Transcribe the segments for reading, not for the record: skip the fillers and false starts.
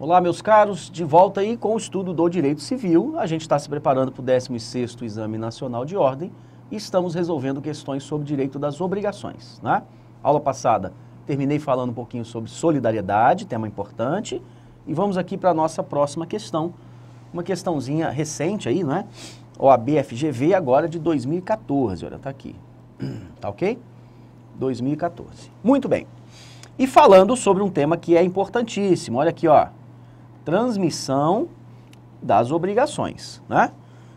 Olá, meus caros, de volta aí com o estudo do Direito Civil. A gente está se preparando para o 16º Exame Nacional de Ordem e estamos resolvendo questões sobre direito das obrigações, né? Aula passada, terminei falando um pouquinho sobre solidariedade, tema importante, e vamos aqui para a nossa próxima questão, uma questãozinha recente aí, né? OAB FGV agora de 2014, olha, tá aqui, tá ok? 2014. Muito bem. E falando sobre um tema que é importantíssimo, olha aqui, ó. Transmissão das obrigações, né?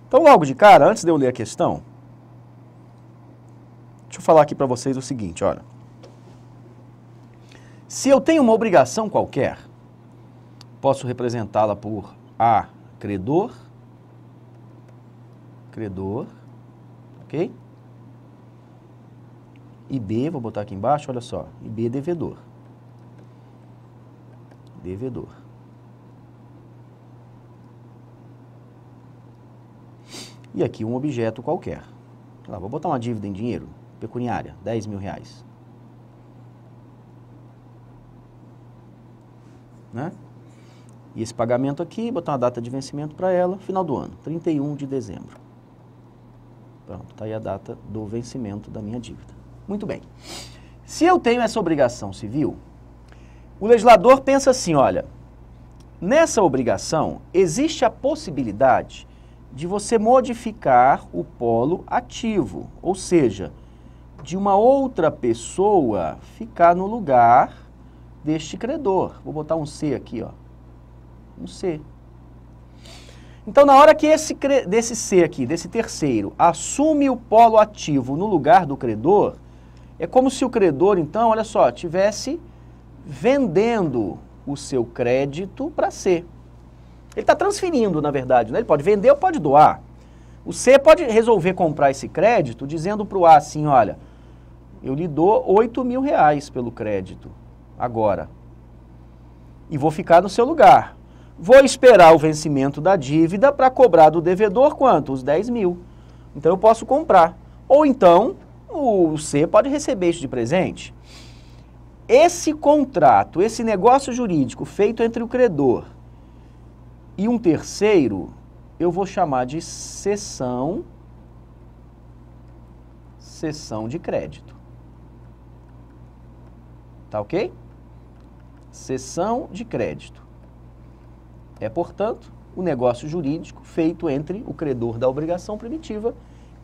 Então, logo de cara, antes de eu ler a questão, deixa eu falar aqui para vocês o seguinte, olha. Se eu tenho uma obrigação qualquer, posso representá-la por A, credor, ok? E B, vou botar aqui embaixo, olha só, e B, devedor. E aqui um objeto qualquer. Lá, vou botar uma dívida em dinheiro, pecuniária, 10 mil reais. Né? E esse pagamento aqui, botar uma data de vencimento para ela, final do ano, 31 de dezembro. Pronto, está aí a data do vencimento da minha dívida. Muito bem. Se eu tenho essa obrigação civil, o legislador pensa assim, olha, nessa obrigação existe a possibilidade de você modificar o polo ativo, ou seja, de uma outra pessoa ficar no lugar deste credor. Vou botar um C aqui, ó. Um C. Então, na hora que desse C aqui, desse terceiro, assume o polo ativo no lugar do credor, é como se o credor, então, olha só, estivesse vendendo o seu crédito para C. Ele está transferindo, na verdade, né? Ele pode vender ou pode doar. O C pode resolver comprar esse crédito dizendo para o A assim, olha, eu lhe dou 8 mil reais pelo crédito, agora, e vou ficar no seu lugar. Vou esperar o vencimento da dívida para cobrar do devedor quanto? Os 10 mil. Então eu posso comprar. Ou então, o C pode receber isso de presente. Esse contrato, esse negócio jurídico feito entre o credor e um terceiro, eu vou chamar de cessão de crédito. Tá ok? Cessão de crédito. É, portanto, o negócio jurídico feito entre o credor da obrigação primitiva,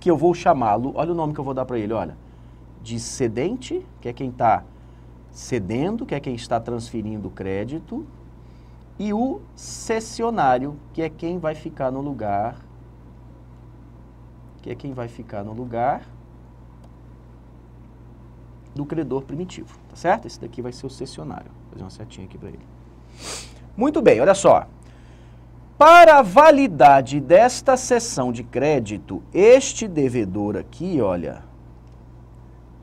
que eu vou chamá-lo, olha o nome que eu vou dar para ele, olha, de cedente, que é quem está cedendo, que é quem está transferindo o crédito, e o cessionário, que é quem vai ficar no lugar, do credor primitivo, tá certo? Esse daqui vai ser o cessionário. Vou fazer uma setinha aqui para ele. Muito bem, olha só. Para a validade desta cessão de crédito, este devedor aqui, olha,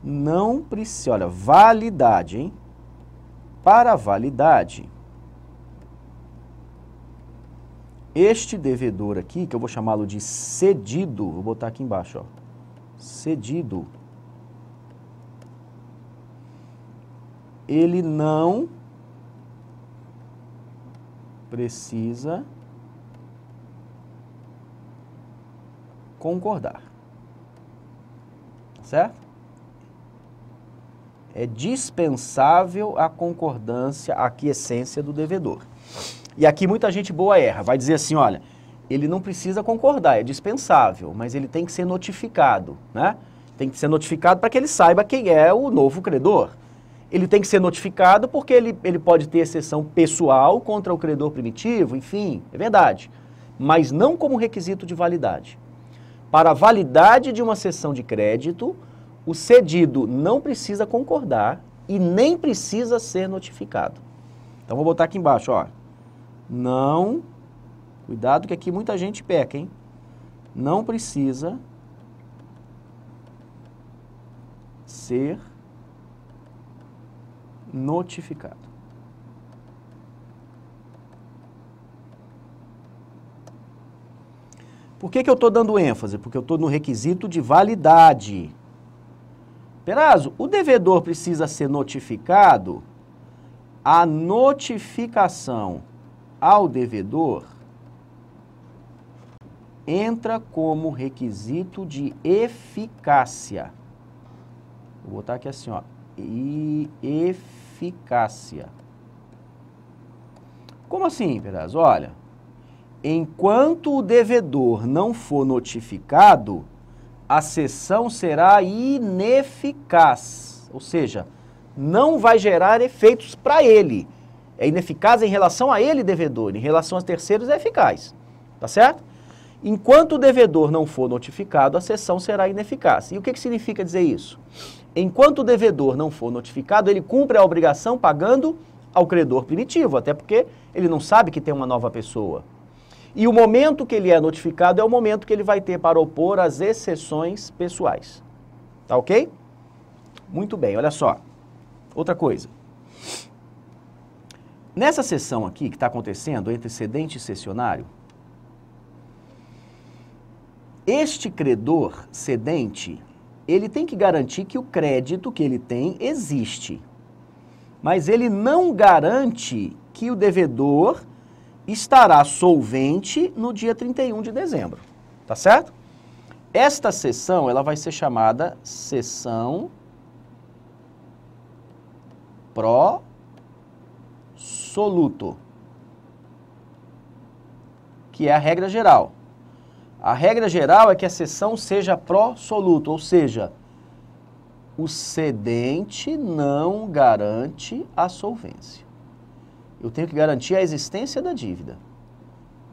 não precisa, olha, validade, hein? Para a validade, este devedor aqui, que eu vou chamá-lo de cedido, vou botar aqui embaixo, ó, cedido, ele não precisa concordar, certo? É dispensável a concordância, a aquiescência do devedor. E aqui muita gente boa erra, vai dizer assim, olha, ele não precisa concordar, é dispensável, mas ele tem que ser notificado, né? Tem que ser notificado para que ele saiba quem é o novo credor. Ele tem que ser notificado porque ele pode ter exceção pessoal contra o credor primitivo, enfim, é verdade, mas não como requisito de validade. Para a validade de uma cessão de crédito, o cedido não precisa concordar e nem precisa ser notificado. Então, vou botar aqui embaixo, ó. Não, cuidado que aqui muita gente peca, hein? Não precisa ser notificado. Por que eu estou dando ênfase? Porque eu estou no requisito de validade. Perazzo, o devedor precisa ser notificado? A notificação ao devedor entra como requisito de eficácia. Vou botar aqui assim, ó, e eficácia. Como assim, Peraz? Olha, enquanto o devedor não for notificado, a cessão será ineficaz, ou seja, não vai gerar efeitos para ele. É ineficaz em relação a ele, devedor, em relação a terceiros é eficaz, tá certo? Enquanto o devedor não for notificado, a cessão será ineficaz. E o que significa dizer isso? Enquanto o devedor não for notificado, ele cumpre a obrigação pagando ao credor primitivo, até porque ele não sabe que tem uma nova pessoa. E o momento que ele é notificado é o momento que ele vai ter para opor as exceções pessoais. Tá ok? Muito bem, olha só. Outra coisa. Nessa sessão aqui que está acontecendo entre cedente e cessionário, este credor cedente, ele tem que garantir que o crédito que ele tem existe. Mas ele não garante que o devedor estará solvente no dia 31 de dezembro. Tá certo? Esta sessão, ela vai ser chamada sessão pró-soluto, que é a regra geral. A regra geral é que a cessão seja pró-soluto, ou seja, o cedente não garante a solvência. Eu tenho que garantir a existência da dívida,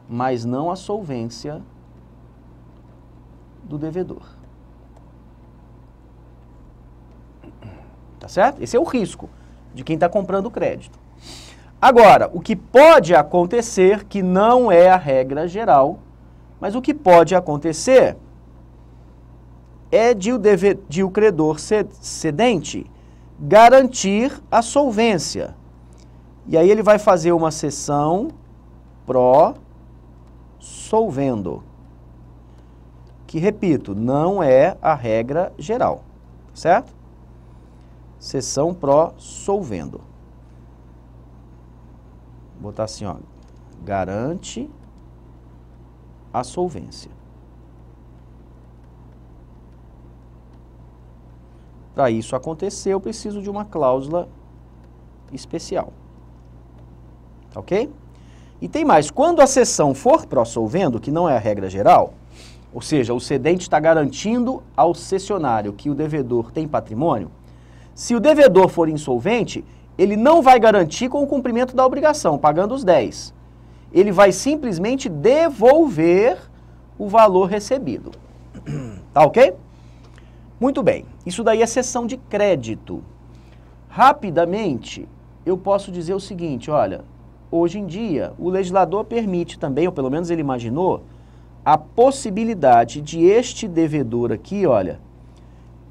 mas não a solvência do devedor. Tá certo? Esse é o risco de quem está comprando o crédito. Agora, o que pode acontecer, que não é a regra geral, mas o que pode acontecer é de o credor cedente garantir a solvência. E aí ele vai fazer uma sessão pró-solvendo, que, repito, não é a regra geral, certo? Sessão pró-solvendo. Vou botar assim, ó, garante a solvência. Para isso acontecer, eu preciso de uma cláusula especial. Tá ok? E tem mais, quando a sessão for pró-solvendo, que não é a regra geral, ou seja, o cedente está garantindo ao cessionário que o devedor tem patrimônio, se o devedor for insolvente, ele não vai garantir com o cumprimento da obrigação, pagando os 10. Ele vai simplesmente devolver o valor recebido. Tá ok? Muito bem. Isso daí é cessão de crédito. Rapidamente, eu posso dizer o seguinte, olha, hoje em dia, o legislador permite também, ou pelo menos ele imaginou, a possibilidade de este devedor aqui, olha,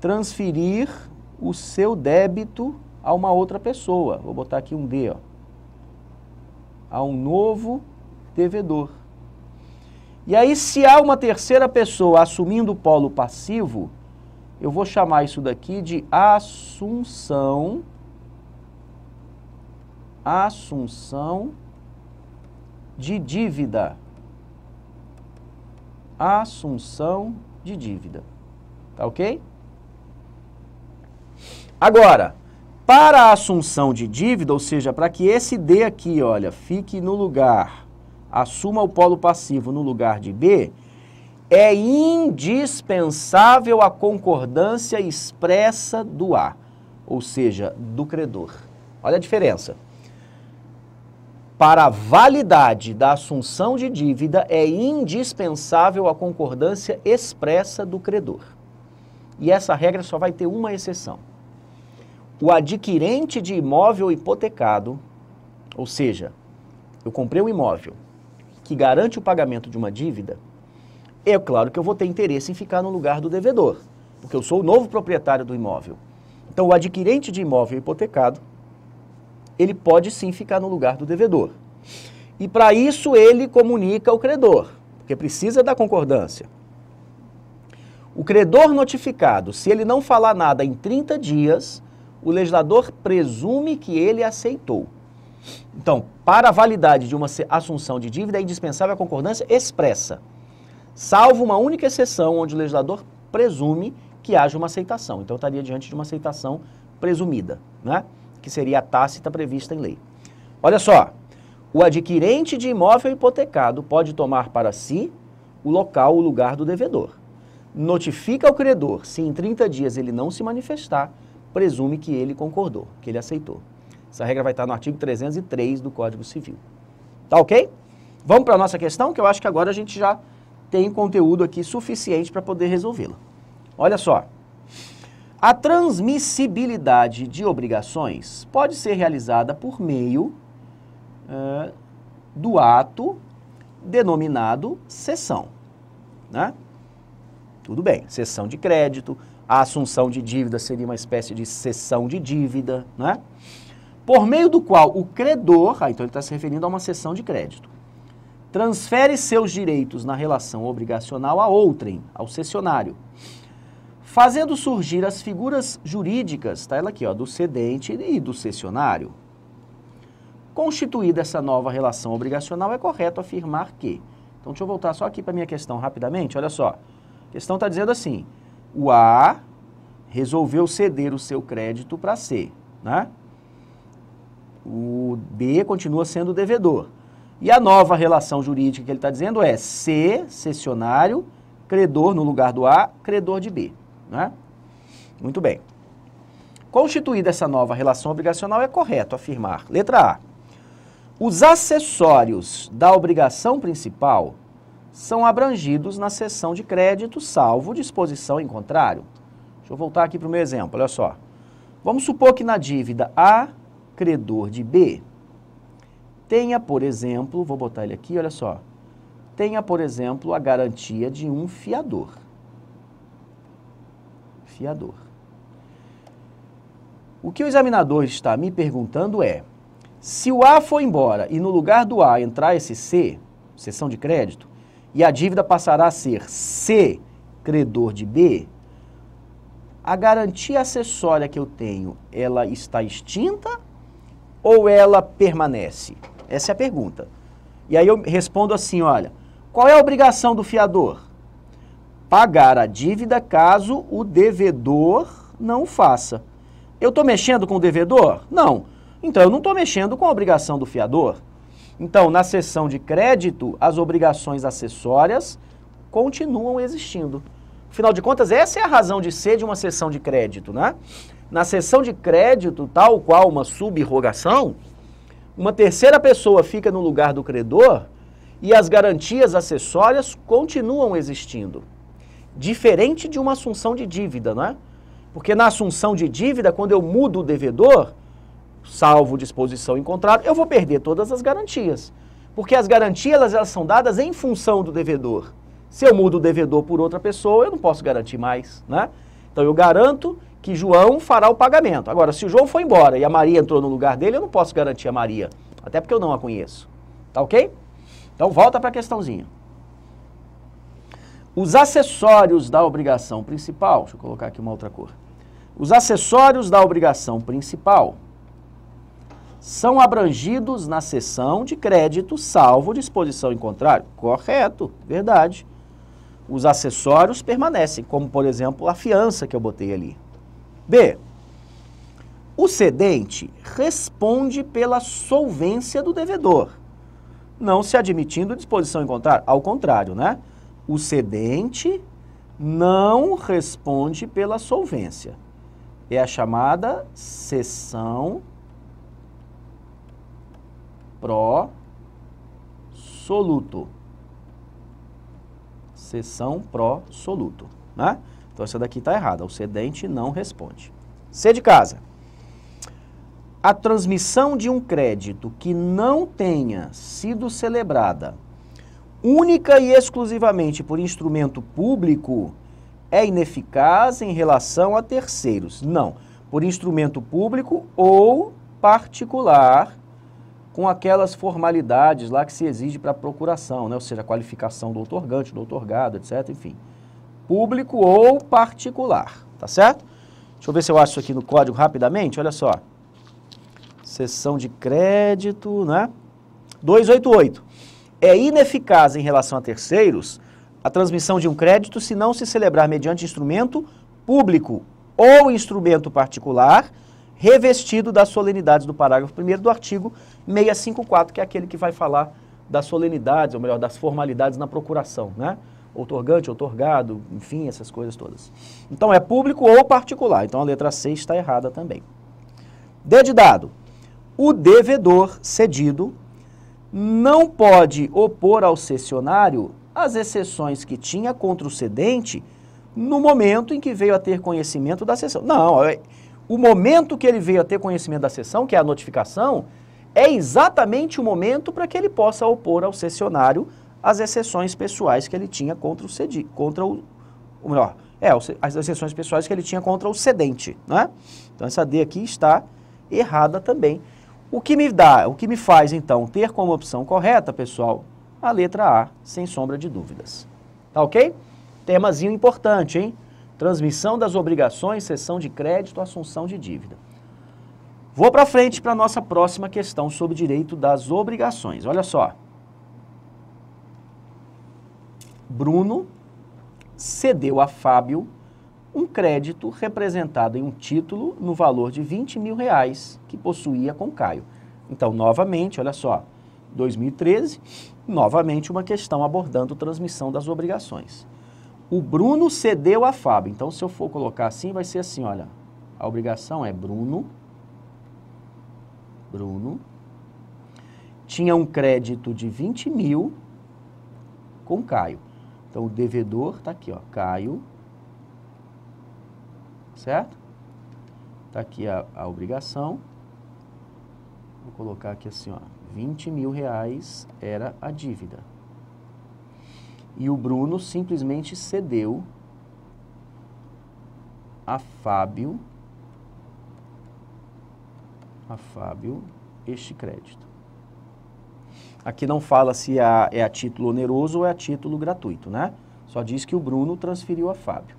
transferir o seu débito a uma outra pessoa. Vou botar aqui um D, ó. A um novo devedor. E aí, se há uma terceira pessoa assumindo o polo passivo, eu vou chamar isso daqui de assunção de dívida. Assunção de dívida. Tá ok? Agora, para a assunção de dívida, ou seja, para que esse D aqui, olha, fique no lugar, assuma o polo passivo no lugar de B, é indispensável a concordância expressa do A, ou seja, do credor. Olha a diferença. Para a validade da assunção de dívida, é indispensável a concordância expressa do credor. E essa regra só vai ter uma exceção. O adquirente de imóvel hipotecado, ou seja, eu comprei um imóvel que garante o pagamento de uma dívida, é claro que eu vou ter interesse em ficar no lugar do devedor, porque eu sou o novo proprietário do imóvel. Então, o adquirente de imóvel hipotecado, ele pode sim ficar no lugar do devedor. E para isso ele comunica ao credor, porque precisa da concordância. O credor notificado, se ele não falar nada em 30 dias, o legislador presume que ele aceitou. Então, para a validade de uma assunção de dívida é indispensável a concordância expressa, salvo uma única exceção onde o legislador presume que haja uma aceitação. Então, eu estaria diante de uma aceitação presumida, né? Que seria a tácita prevista em lei. Olha só, o adquirente de imóvel hipotecado pode tomar para si o local, o lugar do devedor. Notifica ao credor, se em 30 dias ele não se manifestar, presume que ele concordou, que ele aceitou. Essa regra vai estar no artigo 303 do Código Civil. Tá ok? Vamos para a nossa questão, que eu acho que agora a gente já tem conteúdo aqui suficiente para poder resolvê-la. Olha só. A transmissibilidade de obrigações pode ser realizada por meio do ato denominado cessão, né? Tudo bem, cessão de crédito, a assunção de dívida seria uma espécie de cessão de dívida, né? Por meio do qual o credor, então ele está se referindo a uma cessão de crédito, transfere seus direitos na relação obrigacional a outrem, ao cessionário, fazendo surgir as figuras jurídicas, tá ela aqui, ó, do cedente e do cessionário. Constituída essa nova relação obrigacional, é correto afirmar que... Então, deixa eu voltar só aqui para a minha questão rapidamente, olha só. A questão está dizendo assim, o A resolveu ceder o seu crédito para C, né? O B continua sendo o devedor. E a nova relação jurídica que ele está dizendo é C, cessionário, credor no lugar do A, credor de B, né? Muito bem. Constituída essa nova relação obrigacional, é correto afirmar, letra A, os acessórios da obrigação principal são abrangidos na cessão de crédito, salvo disposição em contrário. Deixa eu voltar aqui para o meu exemplo, olha só. Vamos supor que na dívida A, credor de B, tenha, por exemplo, vou botar ele aqui, olha só, tenha, por exemplo, a garantia de um fiador. Fiador. O que o examinador está me perguntando é, se o A for embora e no lugar do A entrar esse C, cessão de crédito, e a dívida passará a ser C, credor de B, a garantia acessória que eu tenho, ela está extinta ou ela permanece? Essa é a pergunta. E aí eu respondo assim, olha, qual é a obrigação do fiador? Pagar a dívida caso o devedor não o faça. Eu estou mexendo com o devedor? Não. Então eu não estou mexendo com a obrigação do fiador. Então, na cessão de crédito, as obrigações acessórias continuam existindo. Afinal de contas, essa é a razão de ser de uma cessão de crédito, né? Na cessão de crédito, tal qual uma subrogação, uma terceira pessoa fica no lugar do credor e as garantias acessórias continuam existindo. Diferente de uma assunção de dívida, não é? Porque na assunção de dívida, quando eu mudo o devedor, salvo disposição em contrário, eu vou perder todas as garantias. Porque as garantias elas são dadas em função do devedor. Se eu mudo o devedor por outra pessoa, eu não posso garantir mais, né? Então eu garanto que João fará o pagamento. Agora, se o João for embora e a Maria entrou no lugar dele, eu não posso garantir a Maria, até porque eu não a conheço. Tá ok? Então volta para a questãozinha. Os acessórios da obrigação principal, deixa eu colocar aqui uma outra cor. Os acessórios da obrigação principal são abrangidos na cessão de crédito, salvo disposição em contrário. Correto, verdade. Os acessórios permanecem, como, por exemplo, a fiança que eu botei ali. B. O cedente responde pela solvência do devedor, não se admitindo disposição em contrário. Ao contrário, né? O cedente não responde pela solvência. É a chamada cessão pró soluto. Cessão pró soluto, né? Então essa daqui está errada, o cedente não responde. C de casa. A transmissão de um crédito que não tenha sido celebrada única e exclusivamente por instrumento público é ineficaz em relação a terceiros. Não, por instrumento público ou particular, com aquelas formalidades lá que se exige para a procuração, né? Ou seja, a qualificação do outorgante, do outorgado, etc. Enfim, público ou particular, tá certo? Deixa eu ver se eu acho isso aqui no código rapidamente, olha só. Cessão de crédito, né? 288. É ineficaz em relação a terceiros a transmissão de um crédito se não se celebrar mediante instrumento público ou instrumento particular revestido das solenidades do parágrafo 1º do artigo 654, que é aquele que vai falar das solenidades, ou melhor, das formalidades na procuração, né? Outorgante, outorgado, enfim, essas coisas todas. Então, é público ou particular. Então, a letra C está errada também. D de dado. O devedor cedido não pode opor ao cessionário as exceções que tinha contra o cedente no momento em que veio a ter conhecimento da cessão. Não, o momento que ele veio a ter conhecimento da cessão, que é a notificação, é exatamente o momento para que ele possa opor ao cessionário as exceções pessoais que ele tinha contra as exceções pessoais que ele tinha contra o cedente, né? Então essa D aqui está errada também. O que me faz então ter como opção correta, pessoal, a letra A, sem sombra de dúvidas. Tá ok? Temazinho importante, hein? Transmissão das obrigações, cessão de crédito, assunção de dívida. Vou para frente para a nossa próxima questão sobre direito das obrigações. Olha só. Bruno cedeu a Fábio um crédito representado em um título no valor de R$20.000 que possuía com Caio. Então, novamente, olha só, 2013, novamente uma questão abordando transmissão das obrigações. O Bruno cedeu a Fábio. Então, se eu for colocar assim, vai ser assim, olha, a obrigação é Bruno tinha um crédito de 20.000 com Caio. Então, o devedor está aqui, ó, Caio, certo? Está aqui a obrigação. Vou colocar aqui assim, ó, R$20.000 era a dívida. E o Bruno simplesmente cedeu a Fábio este crédito. Aqui não fala se é a título oneroso ou é a título gratuito, né? Só diz que o Bruno transferiu a Fábio.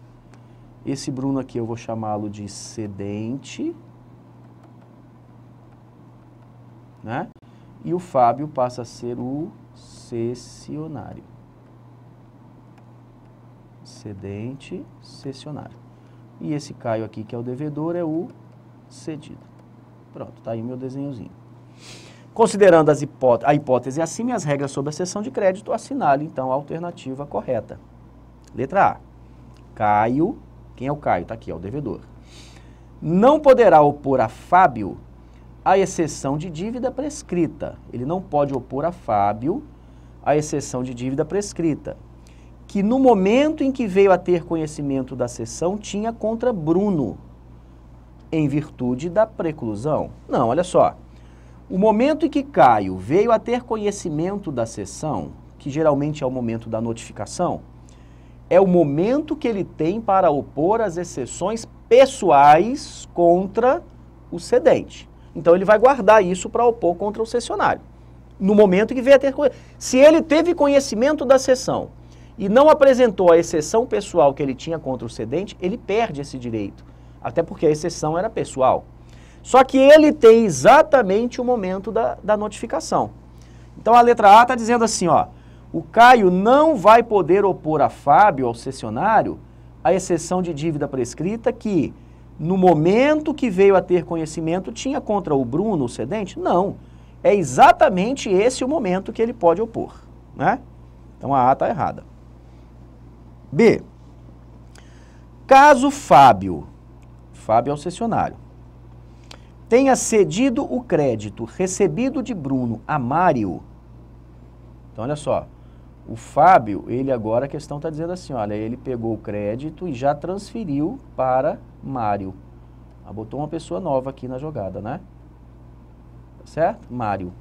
Esse Bruno aqui eu vou chamá-lo de cedente, né? E o Fábio passa a ser o cessionário. Cedente, cessionário. E esse Caio aqui, que é o devedor, é o cedido. Pronto, tá aí o meu desenhozinho. Considerando a hipótese acima e as regras sobre a cessão de crédito, assinale, então, a alternativa correta. Letra A. Caio, quem é o Caio? Tá aqui, é o devedor. Não poderá opor a Fábio a exceção de dívida prescrita. Ele não pode opor a Fábio a exceção de dívida prescrita, que no momento em que veio a ter conhecimento da cessão, tinha contra Bruno, em virtude da preclusão. Não, olha só. O momento em que Caio veio a ter conhecimento da cessão, que geralmente é o momento da notificação, é o momento que ele tem para opor as exceções pessoais contra o cedente. Então, ele vai guardar isso para opor contra o cessionário. No momento em que veio a ter conhecimento. Se ele teve conhecimento da cessão e não apresentou a exceção pessoal que ele tinha contra o cedente, ele perde esse direito. Até porque a exceção era pessoal. Só que ele tem exatamente o momento da notificação. Então, a letra A está dizendo assim, ó, o Caio não vai poder opor a Fábio, ao cessionário, a exceção de dívida prescrita que, no momento que veio a ter conhecimento, tinha contra o Bruno, o cedente? Não. É exatamente esse o momento que ele pode opor, né? Então, a A está errada. B. Caso Fábio é o cessionário, tenha cedido o crédito recebido de Bruno a Mário. Então, olha só, o Fábio, ele agora, a questão está dizendo assim, olha, ele pegou o crédito e já transferiu para Mário. Botou uma pessoa nova aqui na jogada, né? Certo? Mário.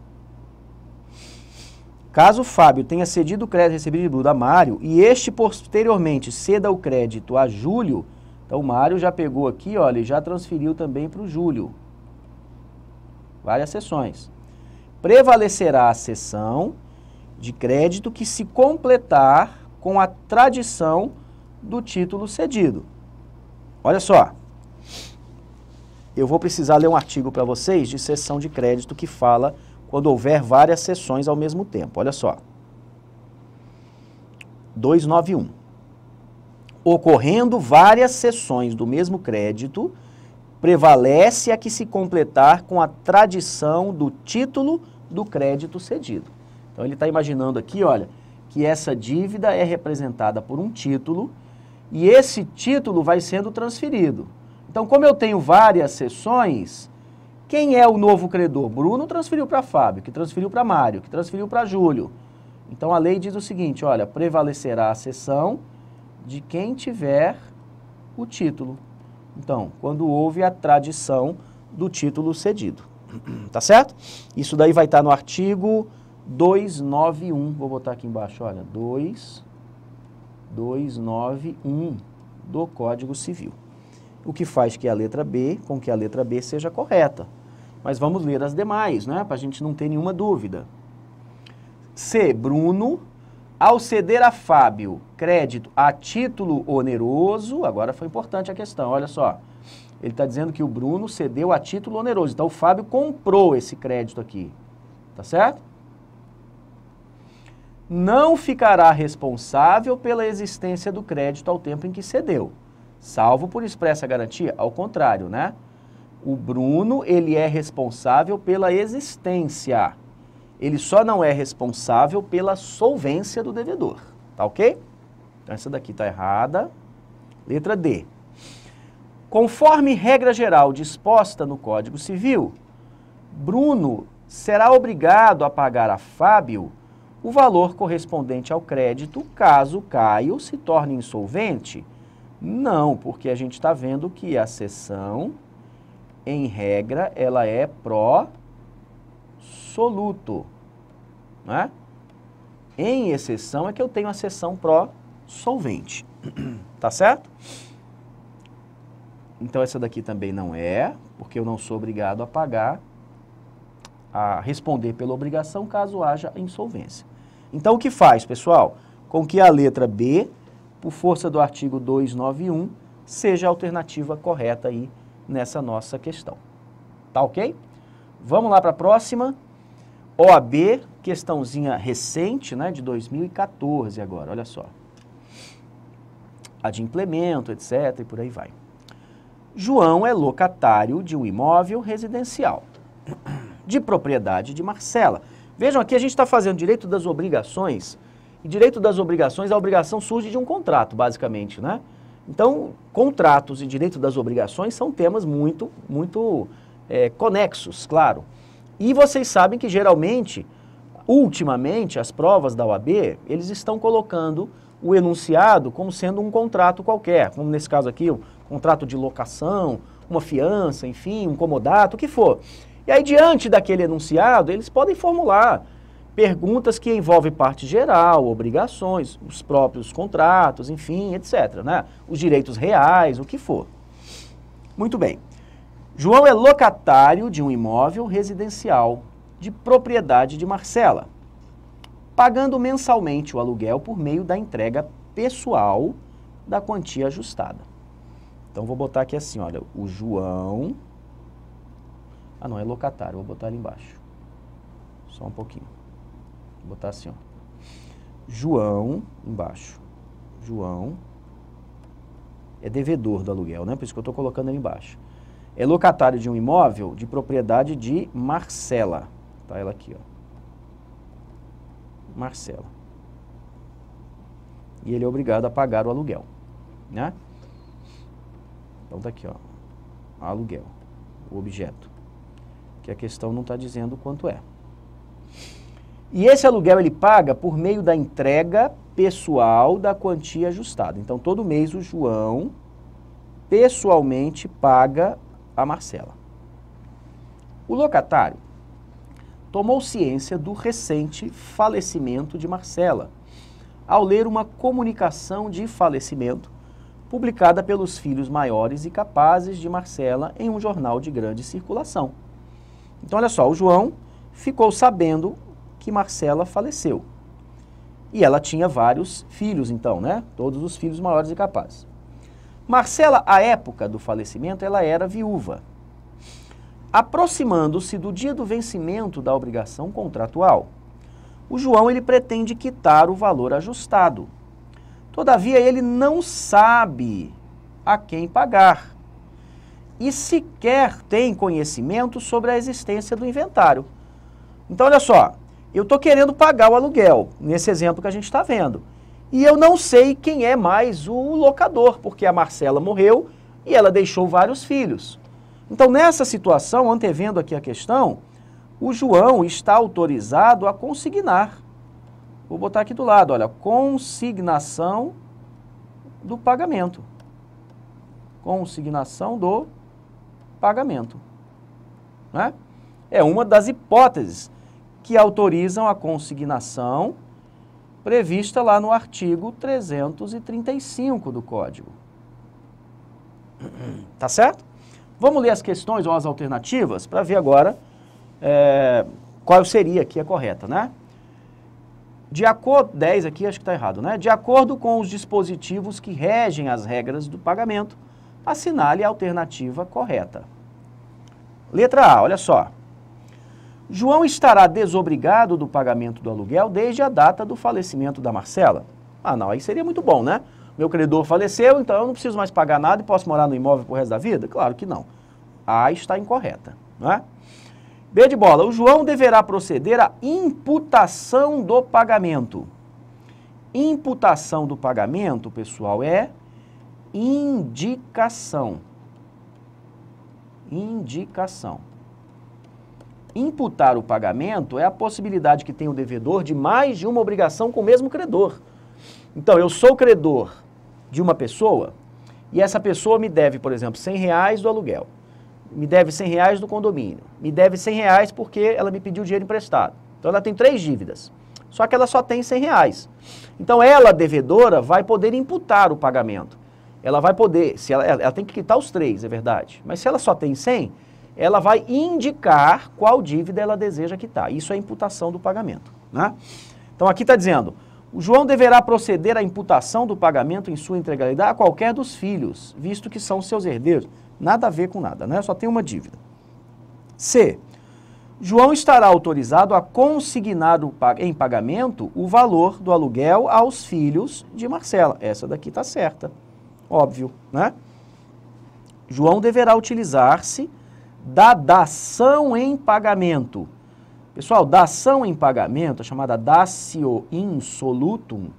Caso Fábio tenha cedido o crédito recebido de Bruno a Mário e este posteriormente ceda o crédito a Júlio, então o Mário já pegou aqui, olha, e já transferiu também para o Júlio. Várias sessões. Prevalecerá a cessão de crédito que se completar com a tradição do título cedido. Olha só. eu vou precisar ler um artigo para vocês de cessão de crédito que fala quando houver várias cessões ao mesmo tempo. Olha só. 291. Ocorrendo várias cessões do mesmo crédito, prevalece a que se completar com a tradição do título do crédito cedido. Então ele está imaginando aqui, olha, que essa dívida é representada por um título e esse título vai sendo transferido. Então, como eu tenho várias cessões, quem é o novo credor? Bruno transferiu para Fábio, que transferiu para Mário, que transferiu para Júlio. Então, a lei diz o seguinte, olha, prevalecerá a cessão de quem tiver o título. Então, quando houve a tradição do título cedido. Tá certo? Isso daí vai estar no artigo 291. Vou botar aqui embaixo, olha, 291 do Código Civil. O que faz que a letra B, com que a letra B seja correta. Mas vamos ler as demais, né? Para a gente não ter nenhuma dúvida. C. Bruno, ao ceder a Fábio crédito a título oneroso, agora foi importante a questão, olha só. Ele está dizendo que o Bruno cedeu a título oneroso. Então, o Fábio comprou esse crédito aqui. Tá certo? Não ficará responsável pela existência do crédito ao tempo em que cedeu, salvo por expressa garantia. Ao contrário, né? O Bruno, ele é responsável pela existência. Ele só não é responsável pela solvência do devedor. Tá ok? Então, essa daqui está errada. Letra D. Conforme regra geral disposta no Código Civil, Bruno será obrigado a pagar a Fábio o valor correspondente ao crédito caso Caio se torne insolvente. Não, porque a gente está vendo que a cessão, em regra, ela é pró-soluto, né? Em exceção é que eu tenho a cessão pró-solvente, tá certo? Então essa daqui também não é, porque eu não sou obrigado a pagar, a responder pela obrigação caso haja insolvência. Então o que faz, pessoal? Com que a letra B, por força do artigo 291, seja a alternativa correta aí nessa nossa questão. Tá ok? Vamos lá para a próxima. OAB, questãozinha recente, né, de 2014 agora, olha só. A de implemento, etc, e por aí vai. João é locatário de um imóvel residencial, de propriedade de Marcela. Vejam, aqui a gente está fazendo direito das obrigações, e direito das obrigações, a obrigação surge de um contrato, basicamente, né? Então, contratos e direito das obrigações são temas muito conexos, claro. E vocês sabem que, geralmente, ultimamente, as provas da OAB, eles estão colocando o enunciado como sendo um contrato qualquer, como nesse caso aqui, um contrato de locação, uma fiança, enfim, um comodato, o que for. E aí, diante daquele enunciado, eles podem formular perguntas que envolvem parte geral, obrigações, os próprios contratos, enfim, etc, né? Os direitos reais, o que for. Muito bem. João é locatário de um imóvel residencial de propriedade de Marcela, pagando mensalmente o aluguel por meio da entrega pessoal da quantia ajustada. Então, vou botar aqui assim, olha, o João... Ah, não, é locatário, vou botar ali embaixo. Só um pouquinho. Vou botar assim, ó. João, embaixo. João é devedor do aluguel, né? Por isso que eu estou colocando ali embaixo. É locatário de um imóvel de propriedade de Marcela. Tá ela aqui, ó. Marcela. E ele é obrigado a pagar o aluguel, né? Então tá aqui, ó. Aluguel, o objeto. Que a questão não está dizendo quanto é. E esse aluguel ele paga por meio da entrega pessoal da quantia ajustada. Então, todo mês o João pessoalmente paga a Marcela. O locatário tomou ciência do recente falecimento de Marcela, ao ler uma comunicação de falecimento publicada pelos filhos maiores e capazes de Marcela em um jornal de grande circulação. Então, olha só, o João ficou sabendo que Marcela faleceu. E ela tinha vários filhos, então, né? Todos os filhos maiores e capazes. Marcela, à época do falecimento, ela era viúva. Aproximando-se do dia do vencimento da obrigação contratual, o João ele pretende quitar o valor ajustado. Todavia, ele não sabe a quem pagar e sequer tem conhecimento sobre a existência do inventário. Então, olha só, eu estou querendo pagar o aluguel, nesse exemplo que a gente está vendo, e eu não sei quem é mais o locador, porque a Marcela morreu e ela deixou vários filhos. Então, nessa situação, antevendo aqui a questão, o João está autorizado a consignar. Vou botar aqui do lado, olha, consignação do pagamento. Consignação do pagamento. Né? É uma das hipóteses que autorizam a consignação prevista lá no artigo 335 do Código. Tá certo? Vamos ler as questões ou as alternativas para ver agora qual seria aqui a correta, né? De acordo, 10 aqui acho que está errado, né? De acordo com os dispositivos que regem as regras do pagamento, assinale a alternativa correta. Letra A, olha só. João estará desobrigado do pagamento do aluguel desde a data do falecimento da Marcela. Ah, não, aí seria muito bom, né? Meu credor faleceu, então eu não preciso mais pagar nada e posso morar no imóvel pro resto da vida? Claro que não. A está incorreta, não é? B de bola, o João deverá proceder à imputação do pagamento. Imputação do pagamento, pessoal, é indicação. Indicação. Imputar o pagamento é a possibilidade que tem o devedor de mais de uma obrigação com o mesmo credor. Então, eu sou credor de uma pessoa e essa pessoa me deve, por exemplo, R$100 do aluguel. Me deve R$100 do condomínio, me deve R$100 porque ela me pediu dinheiro emprestado. Então ela tem 3 dívidas, só que ela só tem R$100. Então ela, devedora, vai poder imputar o pagamento. Ela vai poder, se ela tem que quitar os 3, é verdade, mas se ela só tem 100, ela vai indicar qual dívida ela deseja quitar. Isso é imputação do pagamento, né? Então aqui está dizendo, o João deverá proceder à imputação do pagamento em sua integralidade a qualquer dos filhos, visto que são seus herdeiros. Nada a ver com nada, né? Só tem uma dívida. C. João estará autorizado a consignar em pagamento o valor do aluguel aos filhos de Marcela. Essa daqui está certa. Óbvio, né? João deverá utilizar-se da dação em pagamento. Pessoal, dação em pagamento, a chamada datio insolutum,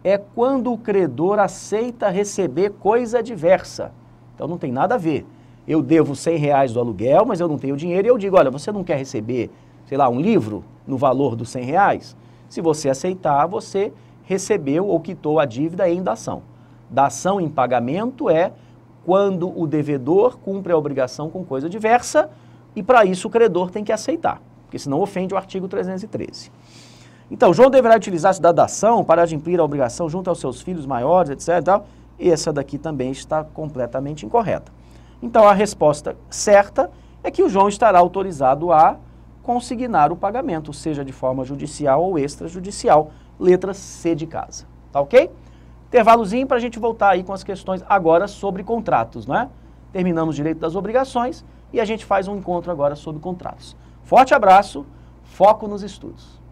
é quando o credor aceita receber coisa diversa. Então não tem nada a ver. Eu devo R$100 do aluguel, mas eu não tenho dinheiro e eu digo, olha, você não quer receber, sei lá, um livro no valor dos R$100? Se você aceitar, você recebeu ou quitou a dívida em dação. Dação em pagamento é quando o devedor cumpre a obrigação com coisa diversa e para isso o credor tem que aceitar, porque senão ofende o artigo 313. Então, João deverá utilizar-se da dação para adimplir a obrigação junto aos seus filhos maiores, etc. E essa daqui também está completamente incorreta. Então, a resposta certa é que o João estará autorizado a consignar o pagamento, seja de forma judicial ou extrajudicial, letra C de casa. Tá ok? Intervalozinho para a gente voltar aí com as questões agora sobre contratos, não é? Terminamos direito das obrigações e a gente faz um encontro agora sobre contratos. Forte abraço, foco nos estudos.